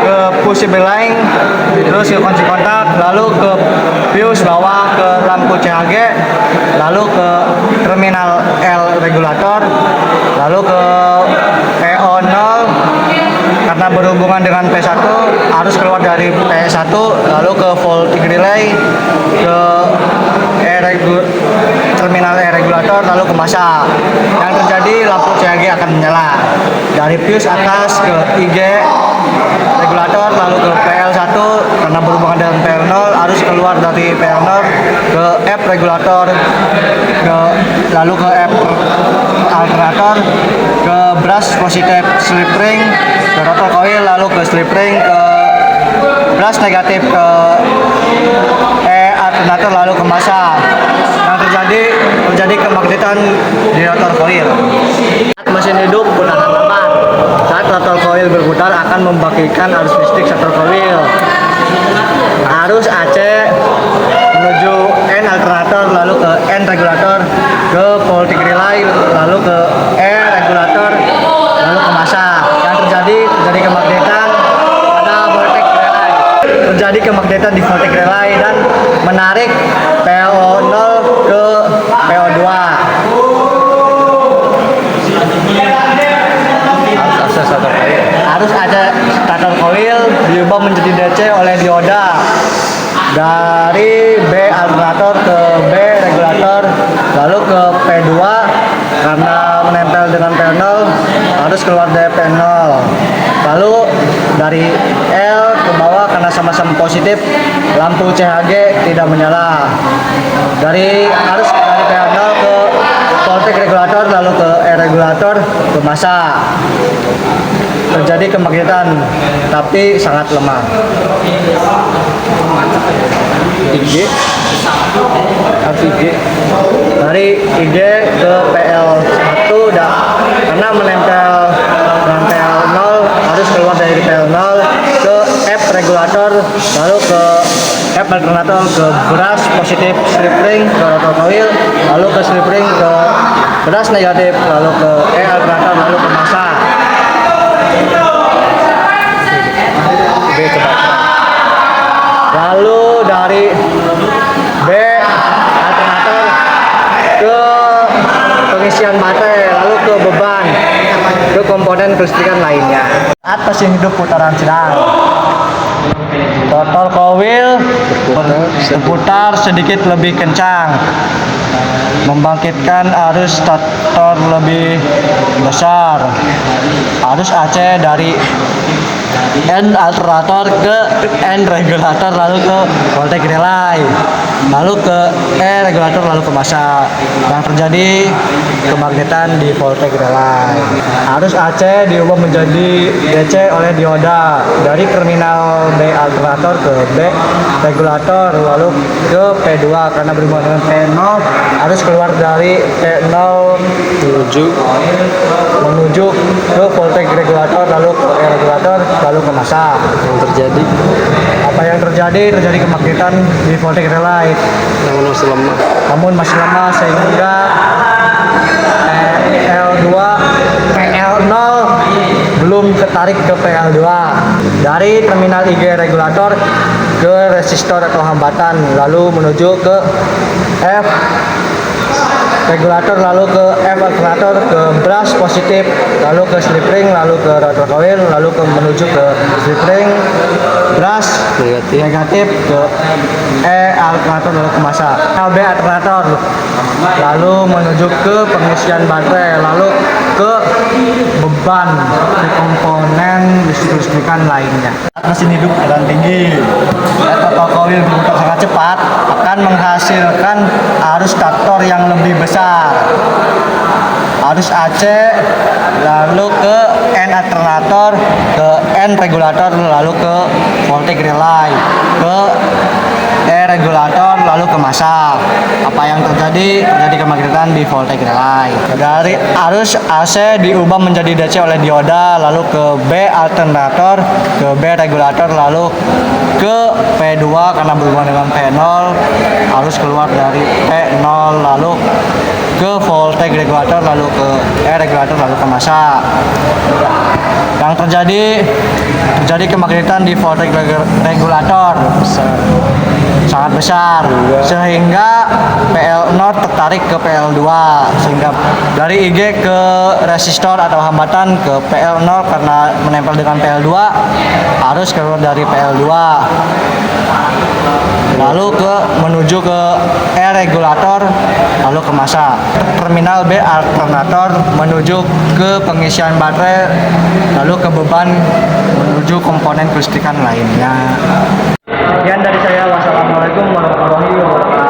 ke push belaying, terus ke kunci kontak, lalu ke fuse bawah ke lampu CHG, lalu ke terminal L regulator, lalu ke PO0 karena berhubungan dengan P1 harus keluar dari P1, lalu ke voltage relay, ke terminal E regulator, lalu ke masa. Yang terjadi lampu CHG akan menyala dari fuse atas ke IG regulator, lalu ke PL1 karena berhubungan dengan PL0 harus keluar dari PL0 ke F regulator, lalu ke F alternator, ke brush positif slip ring, ke rotor coil, lalu ke slip ring, ke brush negatif, ke E alternator, lalu ke masa. Yang terjadi kemagnetan di rotor coil. Mesin hidup gunakan lambat. Saat rotor coil berputar akan membagikan arus listrik rotor coil. Arus AC menuju N alternator, lalu ke N regulator, ke voltage relay, lalu ke E regulator, lalu ke masa. Yang terjadi kemagnetan pada voltage relay. Terjadi kemagnetan di voltage relay dan menarik PO0 ke PO2. Harus ada stator coil diubah menjadi DC oleh dioda dari B alternator ke B regulator, lalu ke P2 karena menempel dengan P0 harus keluar dari P0, lalu dari L ke bawah karena sama-sama positif lampu CHG tidak menyala, harus dari P0 ke voltage regulator, lalu ke E regulator, ke masa. Terjadi kemagnetan tapi sangat lemah. IG dari IG ke PL1 karena menempel dengan PL0 harus keluar dari PL0 ke F regulator, lalu ke F alternator, ke brush positif slip ring, ke rotor coil, lalu ke slip ring, ke brush negatif, lalu ke E alternator, lalu ke masa. Lalu dari B alternator ke pengisian baterai, lalu ke beban, ke komponen kelistrikan lainnya. Saat mesin hidup putaran sedang, rotor coil berputar sedikit lebih kencang, membangkitkan arus stator lebih besar. Arus AC dari N alternator ke N regulator, lalu ke voltage relay, lalu ke E regulator, lalu ke masa. Yang terjadi kemagnetan di voltage relay. Arus AC diubah menjadi DC oleh dioda dari terminal B alternator ke B regulator, lalu ke P2 karena berhubungan dengan P0 harus keluar dari P0 menuju ke voltage regulator, lalu ke E regulator, lalu ke masa. Yang terjadi kemagnetan di voltage relay, namun masih lemah sehingga PL0 belum ketarik ke PL2 dari terminal IG regulator ke resistor atau hambatan, lalu menuju ke F regulator, lalu ke F alternator, ke brush positif, lalu ke slip ring, lalu ke rotor coil, lalu menuju ke slip ring, brush negatif, ke E alternator, lalu ke masa. B alternator, lalu menuju ke pengisian baterai, lalu ke beban di komponen listrik-listrikan lainnya. Mesin hidup keadaan tinggi, rotor coil berputar sangat cepat akan menghasilkan arus stator yang lebih besar. Arus AC lalu ke N alternator, ke N regulator, lalu ke voltage relay, ke E regulator, lalu ke masa. Apa yang terjadi kemagnetan di voltage relay. Dari arus AC diubah menjadi DC oleh dioda, lalu ke B alternator, ke B regulator, lalu ke P2 karena berhubungan dengan P0 harus keluar dari P0, lalu ke voltage regulator, lalu ke E regulator, lalu ke masa. Yang terjadi kemagnetan di voltage regulator sangat besar sehingga PL0 tertarik ke PL2, sehingga dari IG ke resistor atau hambatan ke PL0 karena menempel dengan PL2 harus keluar dari PL2 lalu menuju ke E regulator lalu ke massa. Terminal B alternator menuju ke pengisian baterai lalu ke beban menuju komponen kelistrikan lainnya. Sekian dari saya. Wassalamualaikum warahmatullahi wabarakatuh.